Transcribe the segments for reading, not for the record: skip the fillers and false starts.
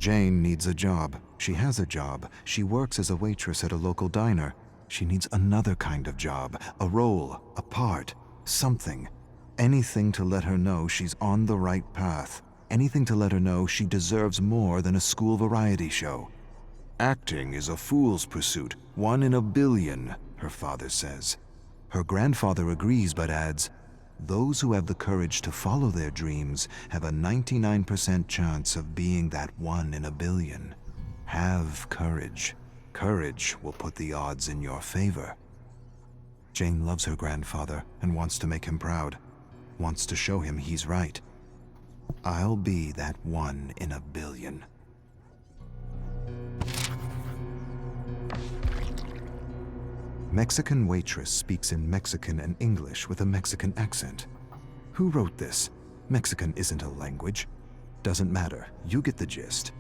Jane needs a job. She has a job. She works as a waitress at a local diner. She needs another kind of job, a role, a part, something. Anything to let her know she's on the right path. Anything to let her know she deserves more than a school variety show. Acting is a fool's pursuit, 1 in a billion, her father says. Her grandfather agrees but adds, those who have the courage to follow their dreams have a 99% chance of being that 1 in a billion. Have courage. Courage will put the odds in your favor. Jane loves her grandfather and wants to make him proud. Wants to show him he's right. I'll be that 1 in a billion. Mexican waitress speaks in Mexican and English with a Mexican accent. Who wrote this? Mexican isn't a language. Doesn't matter, you get the gist.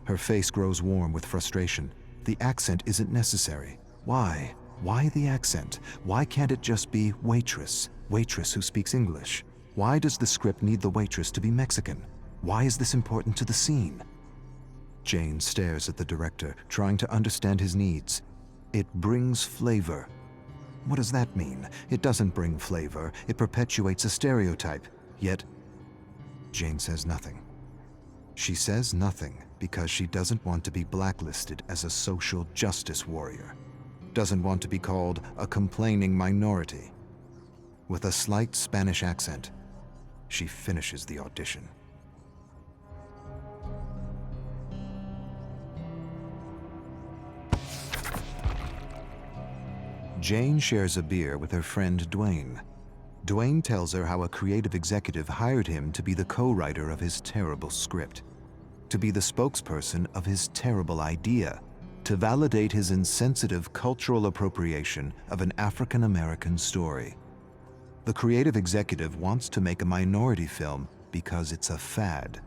Her face grows warm with frustration. The accent isn't necessary. Why? Why the accent? Why can't it just be waitress? Waitress who speaks English. Why does the script need the waitress to be Mexican? Why is this important to the scene? Jane stares at the director, trying to understand his needs. It brings flavor. What does that mean? It doesn't bring flavor. It perpetuates a stereotype. Yet, Jane says nothing. She says nothing because she doesn't want to be blacklisted as a social justice warrior. Doesn't want to be called a complaining minority. With a slight Spanish accent, she finishes the audition. Jane shares a beer with her friend Dwayne. Dwayne tells her how a creative executive hired him to be the co-writer of his terrible script, to be the spokesperson of his terrible idea, to validate his insensitive cultural appropriation of an African-American story. The creative executive wants to make a minority film because it's a fad,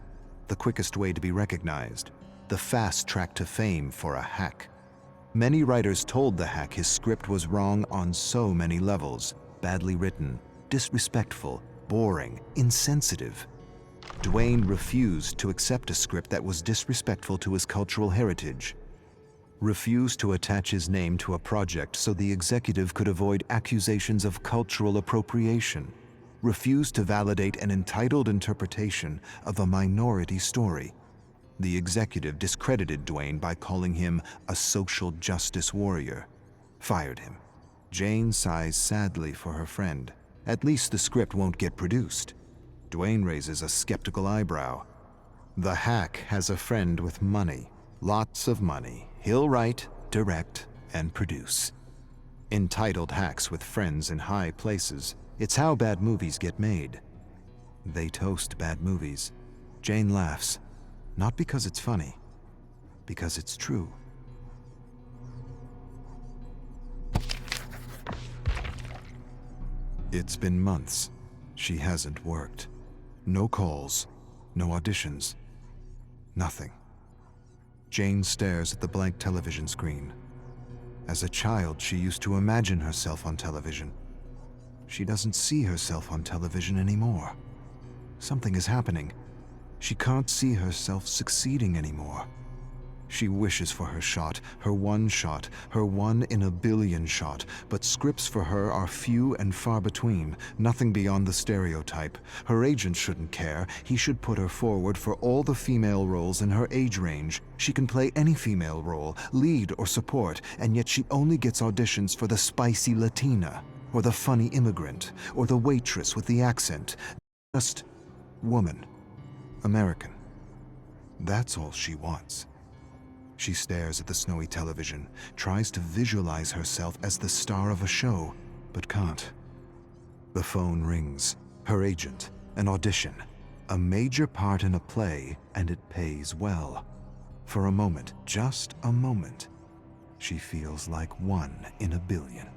the quickest way to be recognized, the fast track to fame for a hack. Many writers told the hack his script was wrong on so many levels, badly written, disrespectful, boring, insensitive. Dwayne refused to accept a script that was disrespectful to his cultural heritage, refused to attach his name to a project so the executive could avoid accusations of cultural appropriation, refused to validate an entitled interpretation of a minority story. The executive discredited Dwayne by calling him a social justice warrior, fired him. Jane sighs sadly for her friend. At least the script won't get produced. Dwayne raises a skeptical eyebrow. The hack has a friend with money, lots of money. He'll write, direct, and produce. Entitled hacks with friends in high places. It's how bad movies get made. They toast bad movies. Jane laughs. Not because it's funny, because it's true. It's been months. She hasn't worked. No calls, no auditions, nothing. Jane stares at the blank television screen. As a child, she used to imagine herself on television. She doesn't see herself on television anymore. Something is happening. She can't see herself succeeding anymore. She wishes for her shot, her 1 in a billion shot, but scripts for her are few and far between, nothing beyond the stereotype. Her agent shouldn't care. He should put her forward for all the female roles in her age range. She can play any female role, lead or support, and yet she only gets auditions for the spicy Latina, or the funny immigrant, or the waitress with the accent. Just woman. American. That's all she wants. She stares at the snowy television, tries to visualize herself as the star of a show, but can't. The phone rings. Her agent. An audition. A major part in a play, and it pays well. For a moment, just a moment, she feels like 1 in a billion.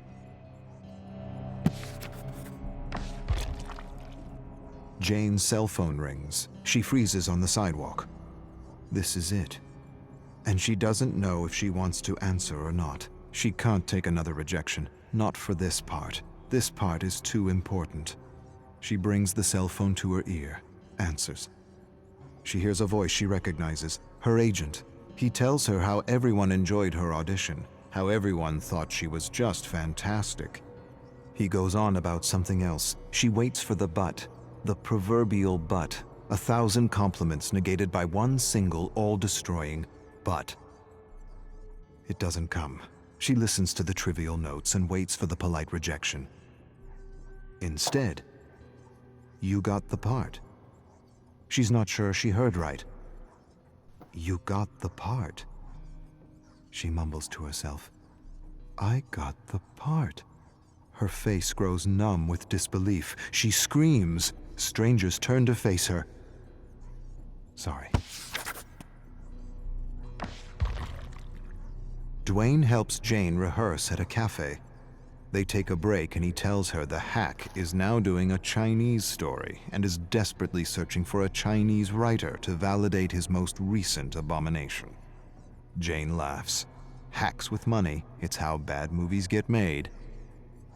Jane's cell phone rings. She freezes on the sidewalk. This is it. And she doesn't know if she wants to answer or not. She can't take another rejection. Not for this part. This part is too important. She brings the cell phone to her ear, answers. She hears a voice she recognizes. her agent. He tells her how everyone enjoyed her audition, how everyone thought she was just fantastic. He goes on about something else. She waits for the but, the proverbial but, 1,000 compliments negated by one single, all-destroying but. It doesn't come. She listens to the trivial notes and waits for the polite rejection. Instead, you got the part. She's not sure she heard right. You got the part. She mumbles to herself. I got the part. Her face grows numb with disbelief. She screams. Strangers turn to face her. Sorry. Dwayne helps Jane rehearse at a cafe. They take a break and he tells her the hack is now doing a Chinese story and is desperately searching for a Chinese writer to validate his most recent abomination. Jane laughs. Hacks with money, it's how bad movies get made.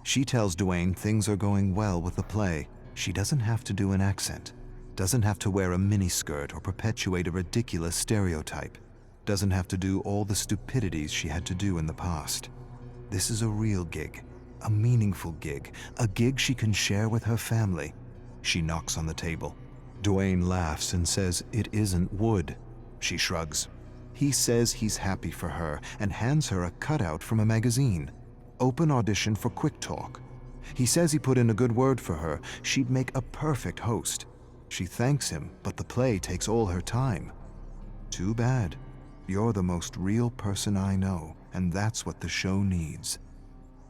She tells Dwayne things are going well with the play. She doesn't have to do an accent, doesn't have to wear a miniskirt or perpetuate a ridiculous stereotype, doesn't have to do all the stupidities she had to do in the past. This is a real gig, a meaningful gig, a gig she can share with her family. She knocks on the table. Dwayne laughs and says it isn't wood. She shrugs. He says he's happy for her and hands her a cutout from a magazine. Open audition for Quick Talk. He says he put in a good word for her. She'd make a perfect host. She thanks him, but the play takes all her time. Too bad. You're the most real person I know, and that's what the show needs.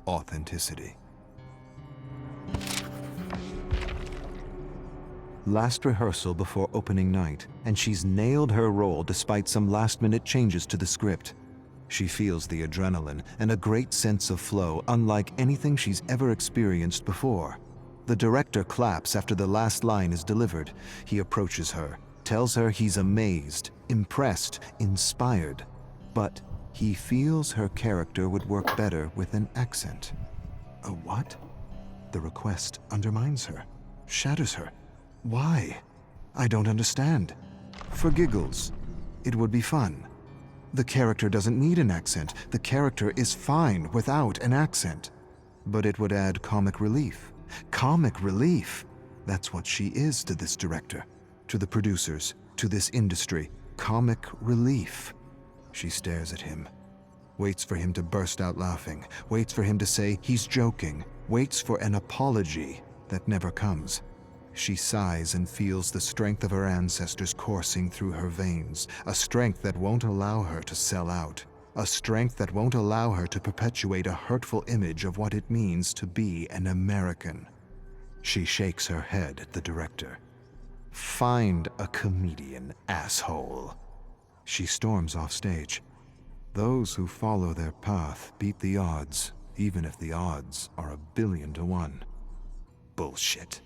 Authenticity. Last rehearsal before opening night, and she's nailed her role despite some last-minute changes to the script. She feels the adrenaline and a great sense of flow unlike anything she's ever experienced before. The director claps after the last line is delivered. He approaches her, tells her he's amazed, impressed, inspired, but he feels her character would work better with an accent. A what? The request undermines her, shatters her. Why? I don't understand. For giggles. It would be fun. The character doesn't need an accent. The character is fine without an accent. But it would add comic relief. Comic relief! That's what she is to this director, to the producers, to this industry. Comic relief. She stares at him, waits for him to burst out laughing, waits for him to say he's joking, waits for an apology that never comes. She sighs and feels the strength of her ancestors coursing through her veins, a strength that won't allow her to sell out, a strength that won't allow her to perpetuate a hurtful image of what it means to be an American. She shakes her head at the director. Find a comedian, asshole. She storms off stage. Those who follow their path beat the odds, even if the odds are 1,000,000,000 to 1. Bullshit.